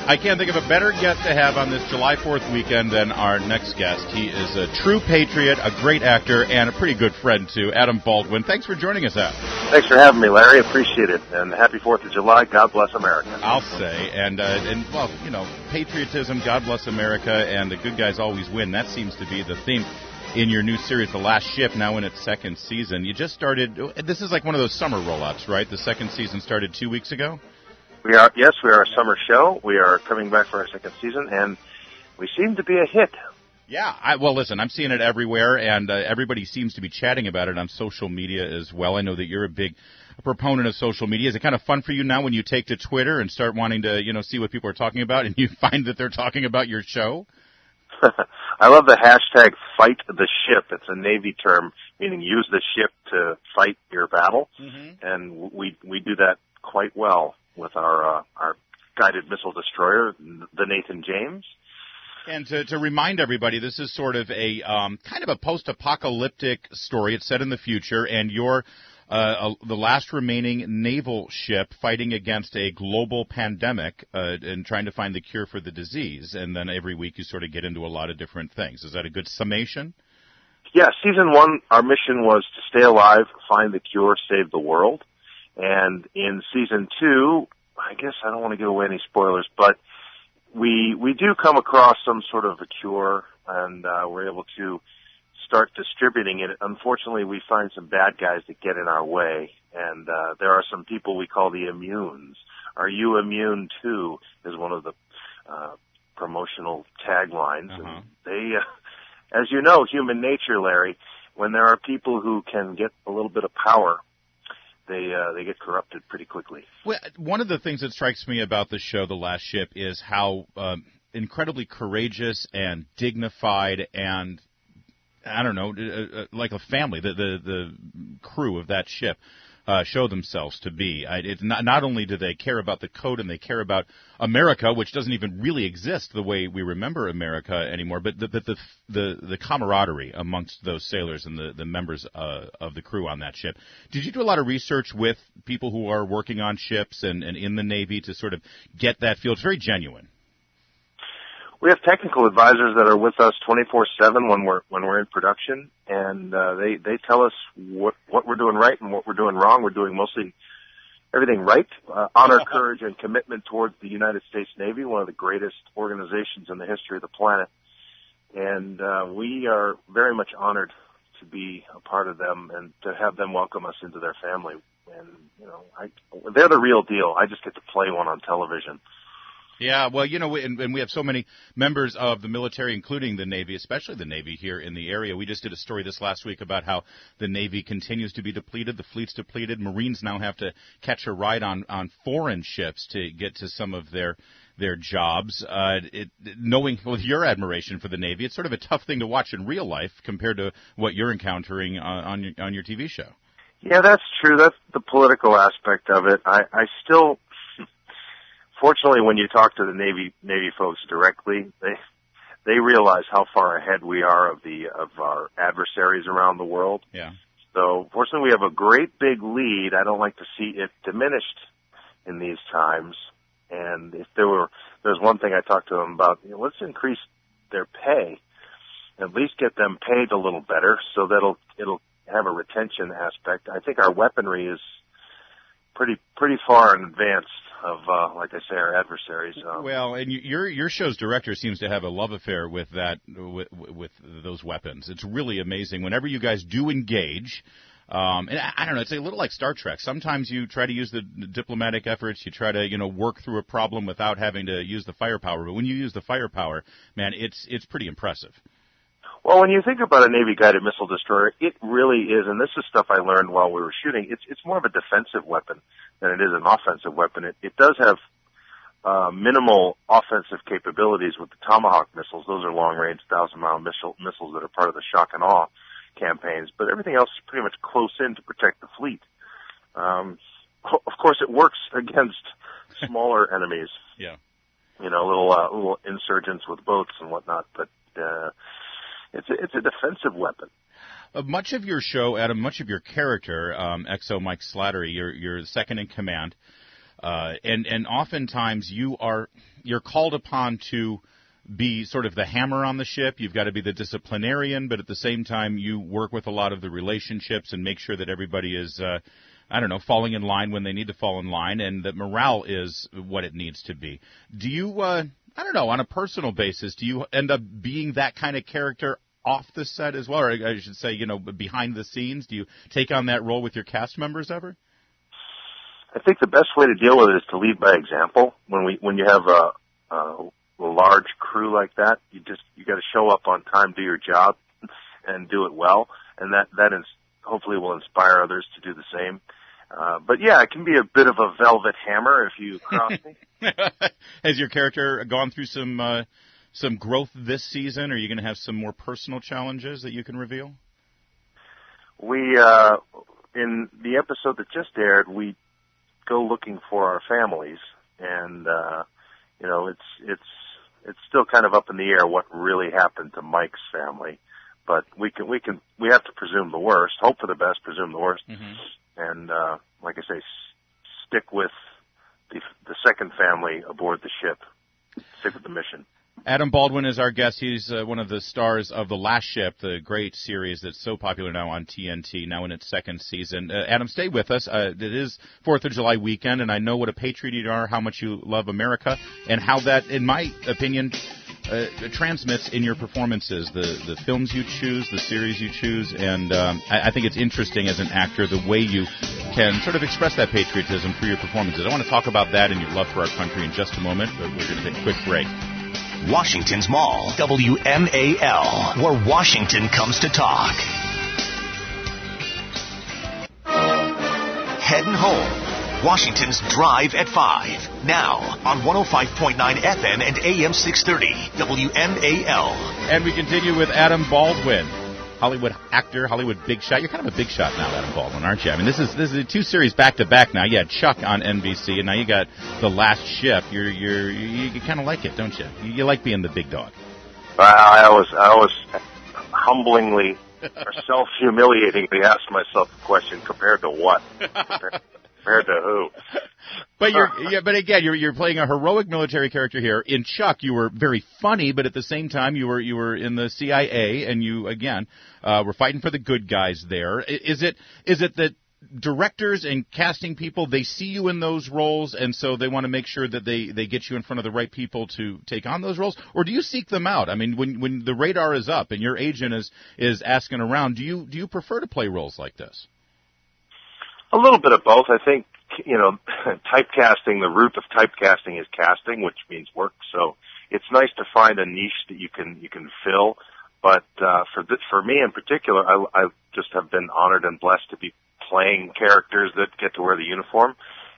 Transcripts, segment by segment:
I can't think of a better guest to have on this July 4th weekend than our next guest. He is a true patriot, a great actor, and a pretty good friend, too, Adam Baldwin. Thanks for joining us, Adam. Thanks for having me, Larry. Appreciate it. And happy 4th of July. God bless America. I'll say. And well, you know, patriotism, God bless America, and the good guys always win. That seems to be the theme in your new series, The Last Ship, now in its second season. You just started, this is like one of those summer rollouts, right? The second season started 2 weeks ago? We are a summer show. We are coming back for our second season, and we seem to be a hit. Yeah, well, listen, I'm seeing it everywhere, and everybody seems to be chatting about it on social media as well. I know that you're a big proponent of social media. Is it kind of fun for you now when you take to Twitter and start wanting to, you know, see what people are talking about, and you find that they're talking about your show? I love the hashtag Fight the Ship. It's a Navy term, meaning use the ship to fight your battle, and we do that quite well with our guided missile destroyer, the Nathan James. And to remind everybody, this is sort of a kind of a post-apocalyptic story. It's set in the future, and you're the last remaining naval ship fighting against a global pandemic and trying to find the cure for the disease. And then every week you sort of get into a lot of different things. Is that a good summation? Yeah, season 1, our mission was to stay alive, find the cure, save the world. And in season 2, I guess I don't want to give away any spoilers, but we do come across some sort of a cure, and we're able to start distributing it. Unfortunately, we find some bad guys that get in our way, and there are some people we call the immunes. Are you immune too? Is one of the promotional taglines. And they, as you know, human nature, Larry, when there are people who can get a little bit of power, they get corrupted pretty quickly. Well, one of the things that strikes me about the show, The Last Ship, is how incredibly courageous and dignified and, I don't know, like a family, the crew of that ship show themselves to be. Not only do they care about the code and they care about America, which doesn't even really exist the way we remember America anymore, but the camaraderie amongst those sailors and the members of the crew on that ship. Did you do a lot of research with people who are working on ships and in the Navy to sort of get that feel? It's very genuine. We have technical advisors that are with us 24/7 when we're in production, and they tell us what we're doing right and what we're doing wrong. We're doing mostly everything right. Honor, courage, and commitment towards the United States Navy, one of the greatest organizations in the history of the planet. And we are very much honored to be a part of them and to have them welcome us into their family. And you know, they're the real deal. I just get to play one on television. Yeah, well, you know, and we have so many members of the military, including the Navy, especially the Navy here in the area. We just did a story this last week about how the Navy continues to be depleted, the fleet's depleted. Marines now have to catch a ride on foreign ships to get to some of their jobs. Knowing with your admiration for the Navy, it's sort of a tough thing to watch in real life compared to what you're encountering on your TV show. Yeah, that's true. That's the political aspect of it. I still... Fortunately, when you talk to the Navy folks directly, they realize how far ahead we are of our adversaries around the world. Yeah. So, fortunately, we have a great big lead. I don't like to see it diminished in these times. And if there's one thing I talked to them about, you know, let's increase their pay, at least get them paid a little better, so that it'll have a retention aspect. I think our weaponry is pretty far in advance of, like I say, our adversaries. Well, and your show's director seems to have a love affair with that, with those weapons. It's really amazing. Whenever you guys do engage, and I don't know, it's a little like Star Trek. Sometimes you try to use the diplomatic efforts, you try to, you know, work through a problem without having to use the firepower. But when you use the firepower, man, it's pretty impressive. Well, when you think about a Navy guided missile destroyer, it really is, and this is stuff I learned while we were shooting. It's more of a defensive weapon than it is an offensive weapon. It does have minimal offensive capabilities with the Tomahawk missiles. Those are long-range 1,000-mile missiles that are part of the shock and awe campaigns. But everything else is pretty much close in to protect the fleet. Of course, it works against smaller enemies. Yeah. You know, little insurgents with boats and whatnot. But it's a defensive weapon. Much of your show, Adam, much of your character, XO Mike Slattery, you're second in command. And oftentimes you're called upon to be sort of the hammer on the ship. You've got to be the disciplinarian, but at the same time you work with a lot of the relationships and make sure that everybody is, falling in line when they need to fall in line, and that morale is what it needs to be. Do you, on a personal basis, do you end up being that kind of character off the set as well, or I should say, behind the scenes? Do you take on that role with your cast members ever? I think the best way to deal with it is to lead by example. When you have a large crew like that, you got to show up on time, do your job, and do it well, and that is hopefully will inspire others to do the same. But yeah, it can be a bit of a velvet hammer if you cross me. Has your character gone through some growth this season? Are you going to have some more personal challenges that you can reveal? We in the episode that just aired, we go looking for our families, and it's still kind of up in the air what really happened to Mike's family. But we have to presume the worst, hope for the best, presume the worst, and like I say, stick with the second family aboard the ship, stick with the mission. Adam Baldwin is our guest. He's one of the stars of The Last Ship, the great series that's so popular now on TNT, now in its second season. Adam, stay with us. It is 4th of July weekend, and I know what a patriot you are, how much you love America, and how that, in my opinion, transmits in your performances, the films you choose, the series you choose, and I think it's interesting as an actor the way you can sort of express that patriotism through your performances. I want to talk about that and your love for our country in just a moment, but we're going to take a quick break. Washington's Mall, WMAL, where Washington comes to talk. Heading home. Washington's Drive at 5. Now on 105.9 FM and AM 630, WMAL. And we continue with Adam Baldwin, Hollywood actor, Hollywood big shot. You're kind of a big shot now, Adam Baldwin, aren't you? I mean, this is 2 series back to back now. You had Chuck on NBC, and now you got The Last Ship. You kind of like it, don't you? You like being the big dog. I always humblingly or self-humiliatingly ask myself the question: compared to what? Compared to who? But you're playing a heroic military character here. In Chuck, you were very funny, but at the same time, you were in the CIA, and you again were fighting for the good guys there. Is it that directors and casting people, they see you in those roles, and so they want to make sure that they get you in front of the right people to take on those roles, or do you seek them out? I mean, when the radar is up and your agent is asking around, do you prefer to play roles like this? A little bit of both. I think, typecasting, the root of typecasting is casting, which means work. So it's nice to find a niche that you can fill. But for me in particular, I just have been honored and blessed to be playing characters that get to wear the uniform,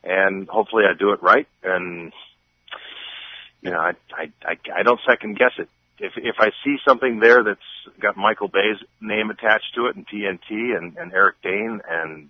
and hopefully I do it right. And I don't second guess it. If I see something there that's got Michael Bay's name attached to it and TNT and Eric Dane, and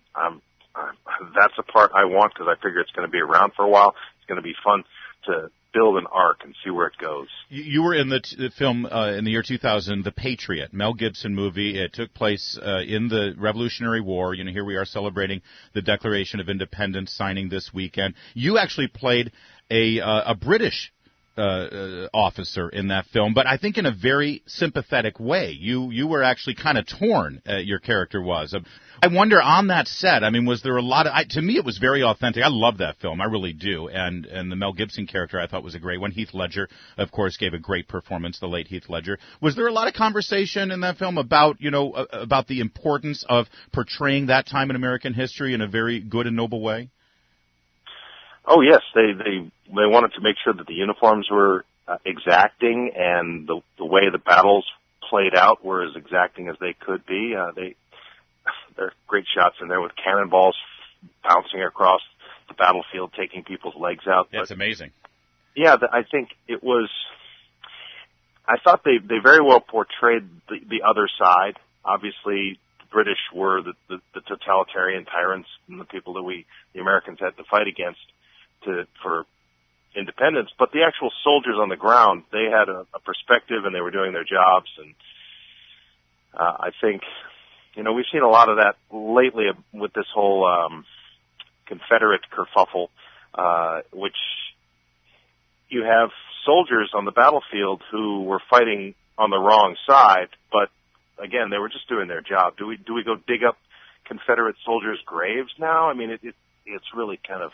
that's a part I want because I figure it's going to be around for a while. It's going to be fun to build an arc and see where it goes. You were in the film in the year 2000, The Patriot, Mel Gibson movie. It took place in the Revolutionary War. Here we are celebrating the Declaration of Independence signing this weekend. You actually played a British officer in that film, but I think in a very sympathetic way. You were actually kind of torn, your character was. I wonder, on that set, I mean, was there a lot of, to me it was very authentic. I love that film, I really do, and the Mel Gibson character I thought was a great one. Heath Ledger, of course, gave a great performance, the late Heath Ledger. Was there a lot of conversation in that film about the importance of portraying that time in American history in a very good and noble way? Oh yes, they wanted to make sure that the uniforms were exacting, and the way the battles played out were as exacting as they could be. There are great shots in there with cannonballs bouncing across the battlefield, taking people's legs out. That's amazing. Yeah, I think it was. I thought they very well portrayed the other side. Obviously, the British were the totalitarian tyrants and the people that the Americans had to fight against for independence, but the actual soldiers on the ground, they had a perspective and they were doing their jobs. And I think, we've seen a lot of that lately with this whole Confederate kerfuffle. which you have soldiers on the battlefield who were fighting on the wrong side, but again, they were just doing their job. Do we go dig up Confederate soldiers' graves now? I mean, it's really kind of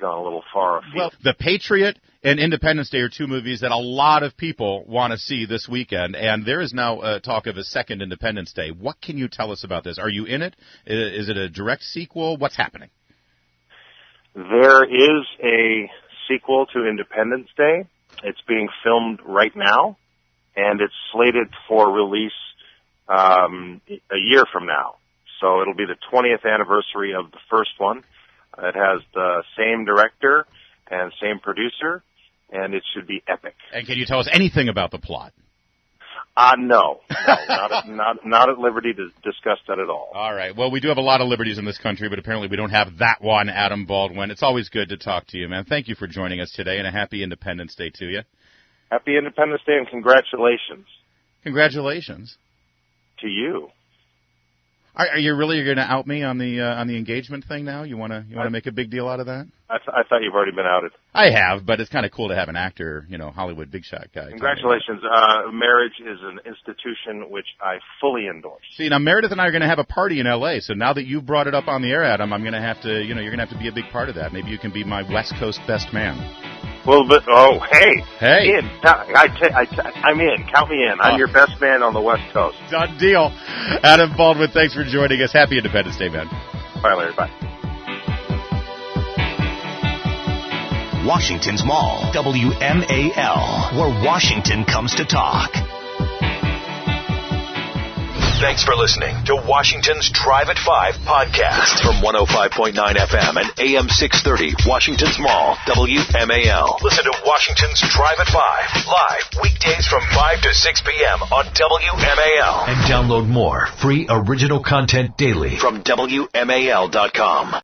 gone a little far afield. Well, The Patriot and Independence Day are two movies that a lot of people want to see this weekend, and there is now talk of a second Independence Day. What can you tell us about this? Are you in it? Is it a direct sequel? What's happening? There is a sequel to Independence Day. It's being filmed right now, and it's slated for release a year from now. So it'll be the 20th anniversary of the first one. It has the same director and same producer, and it should be epic. And can you tell us anything about the plot? No, not at liberty to discuss that at all. All right. Well, we do have a lot of liberties in this country, but apparently we don't have that one, Adam Baldwin. It's always good to talk to you, man. Thank you for joining us today, and a happy Independence Day to you. Happy Independence Day, and congratulations. Congratulations. To you. Are you really going to out me on the engagement thing now? You want to make a big deal out of that? I thought you've already been outed. I have, but it's kind of cool to have an actor, Hollywood big shot guy. Congratulations. Marriage is an institution which I fully endorse. See, now Meredith and I are going to have a party in L.A., so now that you've brought it up on the air, Adam, I'm going to have to, you're going to have to be a big part of that. Maybe you can be my West Coast best man. Well, but, hey. In. I'm in. Count me in. I'm your best man on the West Coast. Done deal. Adam Baldwin, thanks for joining us. Happy Independence Day, man. Bye, Larry. Bye. Washington's Mall, WMAL, where Washington comes to talk. Thanks for listening to Washington's Drive at 5 podcast from 105.9 FM and AM 630, Washington's Mall, WMAL. Listen to Washington's Drive at 5 live weekdays from 5 to 6 p.m. on WMAL. And download more free original content daily from WMAL.com.